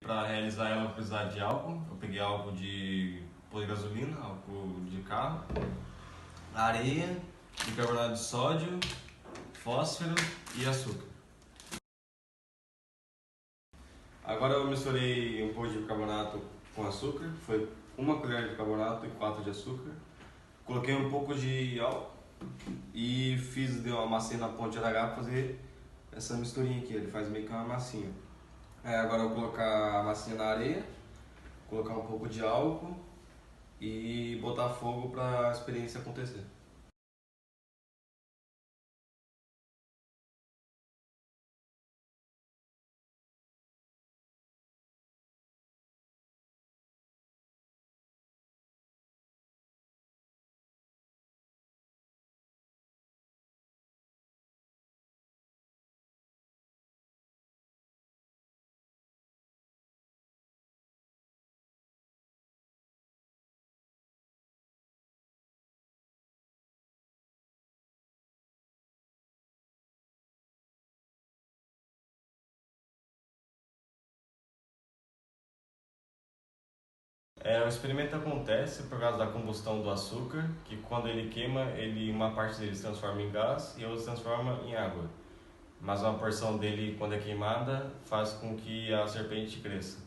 Para realizar ela, eu vou precisar de álcool. Eu peguei álcool de pôr de gasolina, álcool de carro, areia, bicarbonato de sódio, fósforo e açúcar. Agora eu misturei um pouco de bicarbonato com açúcar, foi 1 colher de bicarbonato e 4 de açúcar. Coloquei um pouco de álcool e dei uma massinha na ponte da garrafa para fazer essa misturinha aqui, ele faz meio que uma massinha. Agora eu vou colocar a massinha na areia, colocar um pouco de álcool e botar fogo para a experiência acontecer. O experimento acontece por causa da combustão do açúcar, que quando ele queima, uma parte dele se transforma em gás e outra se transforma em água. Mas uma porção dele, quando é queimada, faz com que a serpente cresça.